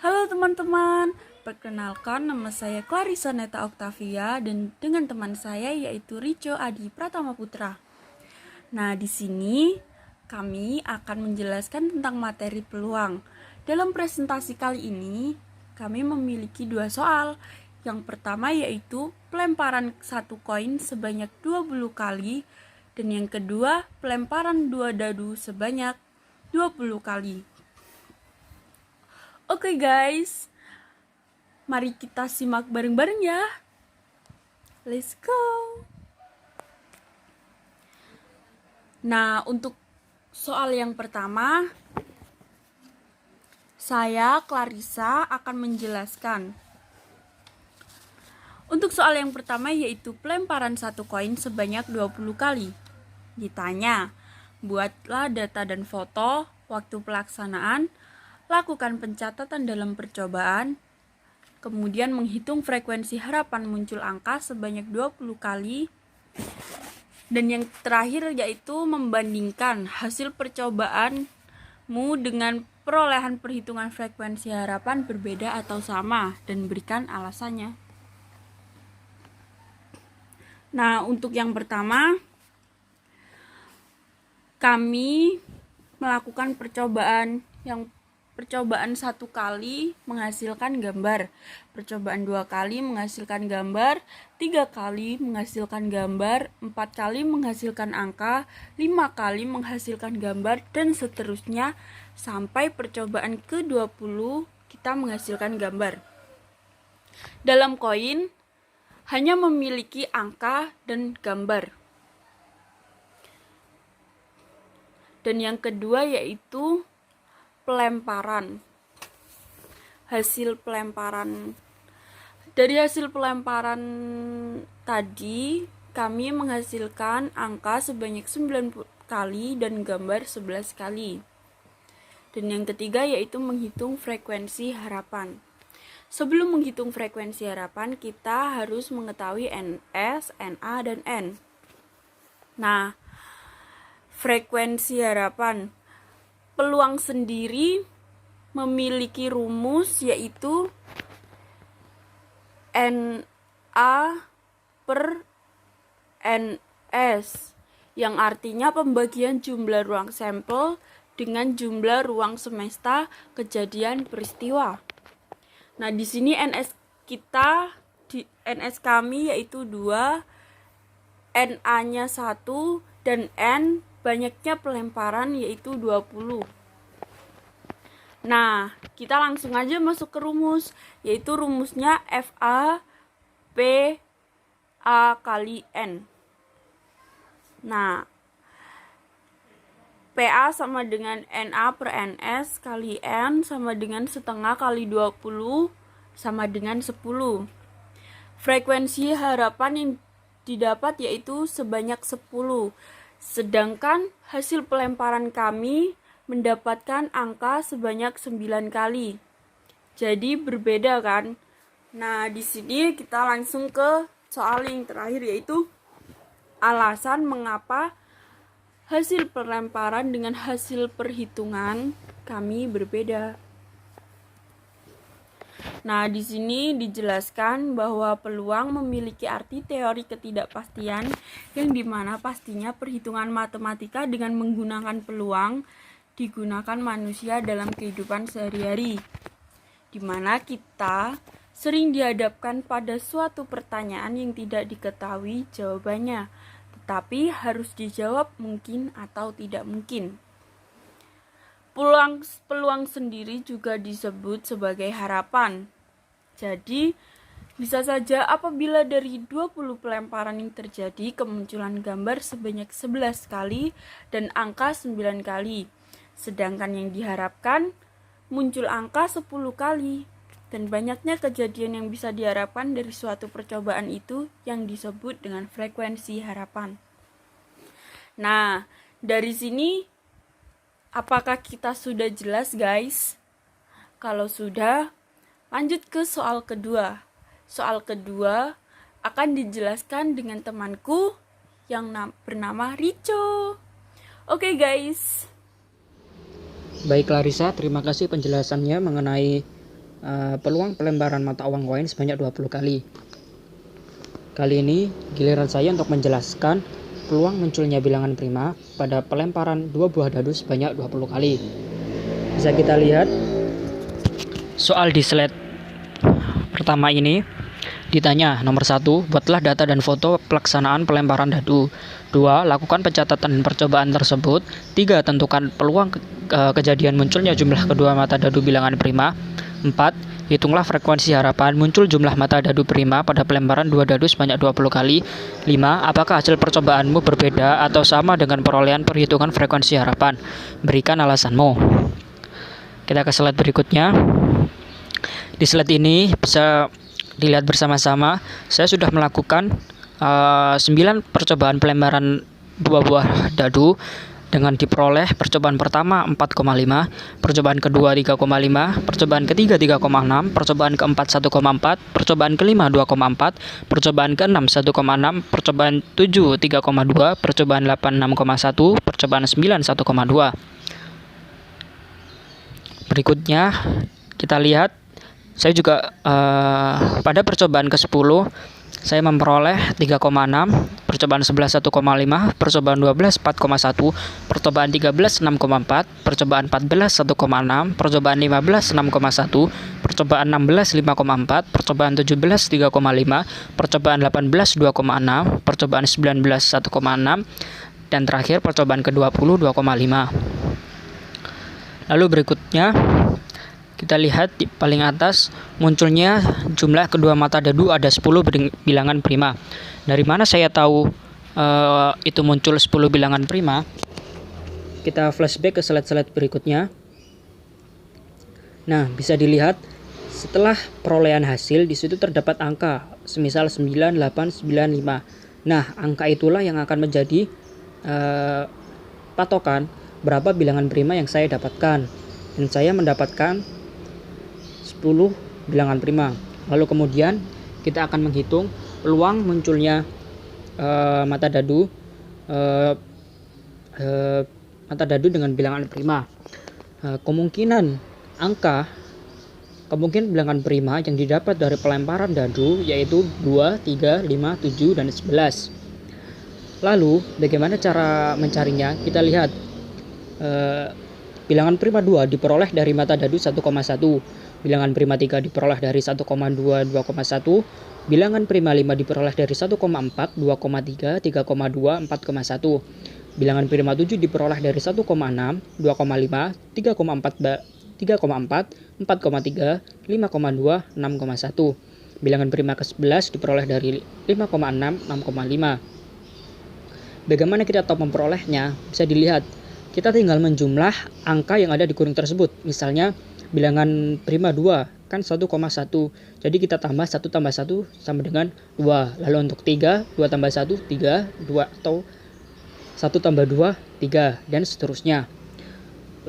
Halo teman-teman, perkenalkan nama saya Clarissa Neta Octavia dan dengan teman saya yaitu Rico Adi Pratama Putra. Nah, di sini kami akan menjelaskan tentang materi peluang. Dalam presentasi kali ini, kami memiliki dua soal. Yang pertama yaitu pelemparan satu koin sebanyak 20 kali dan yang kedua pelemparan dua dadu sebanyak 20 kali. Oke guys, mari kita simak bareng-bareng ya. Let's go. Nah, untuk soal yang pertama, saya Clarissa akan menjelaskan. Untuk soal yang pertama yaitu pelemparan satu koin sebanyak 20 kali. Ditanya, buatlah data dan foto waktu pelaksanaan, lakukan pencatatan dalam percobaan, kemudian menghitung frekuensi harapan muncul angka sebanyak 20 kali, dan yang terakhir yaitu membandingkan hasil percobaanmu dengan perolehan perhitungan frekuensi harapan berbeda atau sama dan berikan alasannya. Nah, untuk yang pertama, kami melakukan percobaan satu kali menghasilkan gambar, percobaan 2 kali menghasilkan gambar, 3 kali menghasilkan gambar, 4 kali menghasilkan angka, 5 kali menghasilkan gambar, dan seterusnya sampai percobaan ke-20 kita menghasilkan gambar. Dalam koin hanya memiliki angka dan gambar. Dan yang kedua yaitu pelemparan. Dari hasil pelemparan tadi kami menghasilkan angka sebanyak 9 kali dan gambar 11 kali. Dan yang ketiga yaitu menghitung frekuensi harapan. Sebelum menghitung frekuensi harapan, kita harus mengetahui NS, NA, dan N. Nah, frekuensi harapan. Peluang sendiri memiliki rumus yaitu NA per NS, yang artinya pembagian jumlah ruang sampel dengan jumlah ruang semesta kejadian peristiwa. Nah, di sini NS kami yaitu 2, NA-nya 1, dan N banyaknya pelemparan yaitu 20. Nah, kita langsung aja masuk ke rumus, yaitu rumusnya FA P A kali N. Nah, PA sama dengan NA per NS kali N sama dengan setengah kali 20 sama dengan 10. Frekuensi harapan yang didapat yaitu sebanyak 10. Sedangkan hasil pelemparan kami mendapatkan angka sebanyak 9 kali. Jadi berbeda kan? Nah, di sini kita langsung ke soal yang terakhir yaitu alasan mengapa hasil pelemparan dengan hasil perhitungan kami berbeda. Nah, di sini dijelaskan bahwa peluang memiliki arti teori ketidakpastian yang dimana pastinya perhitungan matematika dengan menggunakan peluang digunakan manusia dalam kehidupan sehari-hari, dimana kita sering dihadapkan pada suatu pertanyaan yang tidak diketahui jawabannya, tetapi harus dijawab mungkin atau tidak mungkin. Peluang sendiri juga disebut sebagai harapan. Jadi, bisa saja apabila dari 20 pelemparan yang terjadi kemunculan gambar sebanyak 11 kali dan angka 9 kali. Sedangkan yang diharapkan muncul angka 10 kali. Dan banyaknya kejadian yang bisa diharapkan dari suatu percobaan itu yang disebut dengan frekuensi harapan. Nah, dari sini apakah kita sudah jelas guys? Kalau sudah, lanjut ke soal kedua. Soal kedua akan dijelaskan dengan temanku yang bernama Rico. Oke guys. Baik Clarissa, terima kasih penjelasannya mengenai peluang pelemparan mata uang koin sebanyak 20 kali. Kali ini giliran saya untuk menjelaskan peluang munculnya bilangan prima pada pelemparan 2 buah dadu sebanyak 20 kali. Bisa kita lihat soal di slide pertama ini. Ditanya, nomor 1, buatlah data dan foto pelaksanaan pelemparan dadu. 2, lakukan pencatatan dan percobaan tersebut. 3, tentukan peluang kejadian munculnya jumlah kedua mata dadu bilangan prima. 4, hitunglah frekuensi harapan muncul jumlah mata dadu prima pada pelemparan 2 dadu sebanyak 20 kali. 5, apakah hasil percobaanmu berbeda atau sama dengan perolehan perhitungan frekuensi harapan? Berikan alasanmu. Kita ke slide berikutnya. Di slide ini bisa dilihat bersama-sama, saya sudah melakukan 9 percobaan pelemparan 2 buah dadu dengan diperoleh percobaan pertama 4,5, percobaan kedua 3,5, percobaan ketiga 3,6, percobaan keempat 1,4, percobaan kelima 2,4, percobaan keenam 1,6, percobaan 7 3,2, percobaan 8 6,1, percobaan 9 1,2. Berikutnya kita lihat, saya juga pada percobaan ke-10 saya memperoleh 3,6, percobaan 11 1,5, percobaan 12 4,1, percobaan 13 6,4, percobaan 14 1,6, percobaan 15 6,1, percobaan 16 5,4, percobaan 17 3,5, percobaan 18 2,6, percobaan 19 1,6, dan terakhir percobaan ke-20 2,5. Lalu berikutnya kita lihat di paling atas, munculnya jumlah kedua mata dadu ada 10 bilangan prima. Dari mana saya tahu itu muncul 10 bilangan prima? Kita flashback ke slide-slide berikutnya. Nah, bisa dilihat setelah perolehan hasil di situ terdapat angka, semisal 9895. Nah, angka itulah yang akan menjadi patokan berapa bilangan prima yang saya dapatkan. Dan saya mendapatkan 10 bilangan prima. Lalu kemudian kita akan menghitung peluang munculnya mata dadu dengan bilangan prima. Kemungkinan bilangan prima yang didapat dari pelemparan dadu yaitu 2, 3, 5, 7, dan 11. Lalu bagaimana cara mencarinya? Kita lihat bilangan prima 2 diperoleh dari mata dadu 1,1. Bilangan prima 3 diperoleh dari 1,2, 2,1. Bilangan prima 5 diperoleh dari 1,4, 2,3, 3,2, 4,1. Bilangan prima 7 diperoleh dari 1,6, 2,5, 3,4, 4,3, 5,2, 6,1. Bilangan prima ke-11 diperoleh dari 5,6, 6,5. Bagaimana kita tahu memperolehnya? Bisa dilihat, kita tinggal menjumlah angka yang ada di kurung tersebut. Misalnya bilangan prima 2 kan 1,1. Jadi kita tambah 1 tambah 1 sama dengan 2. Lalu untuk 3, 2 tambah 1, 3, 2, atau 1 tambah 2, 3, dan seterusnya.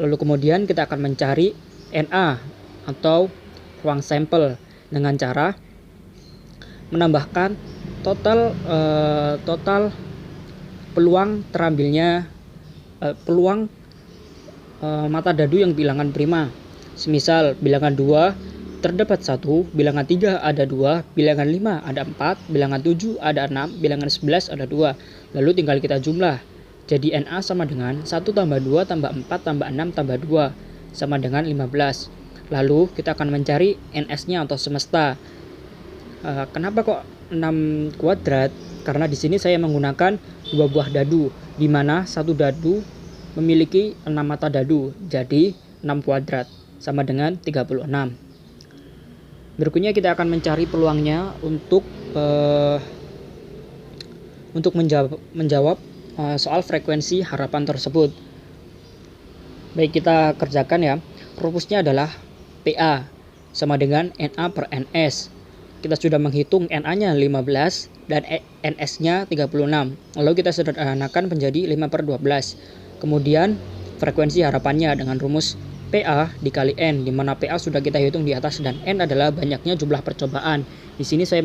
Lalu kemudian kita akan mencari NA atau ruang sampel dengan cara menambahkan total peluang terambilnya peluang mata dadu yang bilangan prima. Semisal bilangan 2 terdapat 1, bilangan 3 ada 2, bilangan 5 ada 4, bilangan 7 ada 6, bilangan 11 ada 2. Lalu tinggal kita jumlah. Jadi NA sama dengan 1 tambah 2 tambah 4 tambah 6 tambah 2 sama dengan 15. Lalu kita akan mencari NS-nya atau semesta. Kenapa kok 6 kuadrat? Karena di sini saya menggunakan 2 buah dadu, di mana satu dadu memiliki 6 mata dadu. Jadi 6 kuadrat sama dengan 36. Berikutnya kita akan mencari peluangnya untuk menjawab soal frekuensi harapan tersebut. Baik, kita kerjakan ya. Rumusnya adalah PA sama dengan NA per NS. Kita sudah menghitung NA-nya 15 dan NS-nya 36. Lalu kita sederhanakan menjadi 5 per 12. Kemudian frekuensi harapannya dengan rumus PA dikali N, di mana PA sudah kita hitung di atas dan N adalah banyaknya jumlah percobaan. Di sini saya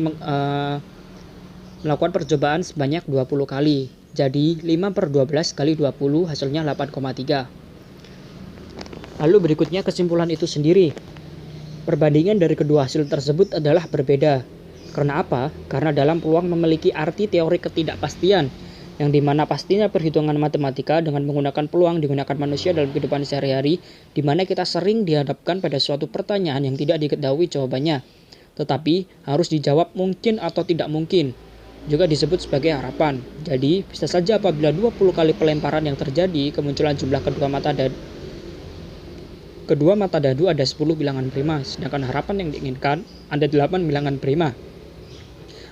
melakukan percobaan sebanyak 20 kali. Jadi 5 per 12 kali 20 hasilnya 8,3. Lalu berikutnya kesimpulan itu sendiri. Perbandingan dari kedua hasil tersebut adalah berbeda. Karena apa? Karena dalam peluang memiliki arti teori ketidakpastian, yang dimana pastinya perhitungan matematika dengan menggunakan peluang digunakan manusia dalam kehidupan sehari-hari, di mana kita sering dihadapkan pada suatu pertanyaan yang tidak diketahui jawabannya, tetapi harus dijawab mungkin atau tidak mungkin, juga disebut sebagai harapan. Jadi, bisa saja apabila 20 kali pelemparan yang terjadi, kemunculan jumlah kedua mata dadu ada 10 bilangan prima, sedangkan harapan yang diinginkan ada 8 bilangan prima.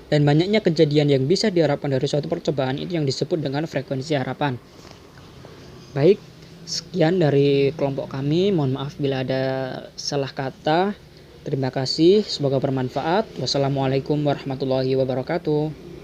Dan banyaknya kejadian yang bisa diharapkan dari suatu percobaan itu yang disebut dengan frekuensi harapan. Baik, sekian dari kelompok kami. Mohon maaf bila ada salah kata. Terima kasih, semoga bermanfaat. Wassalamualaikum warahmatullahi wabarakatuh.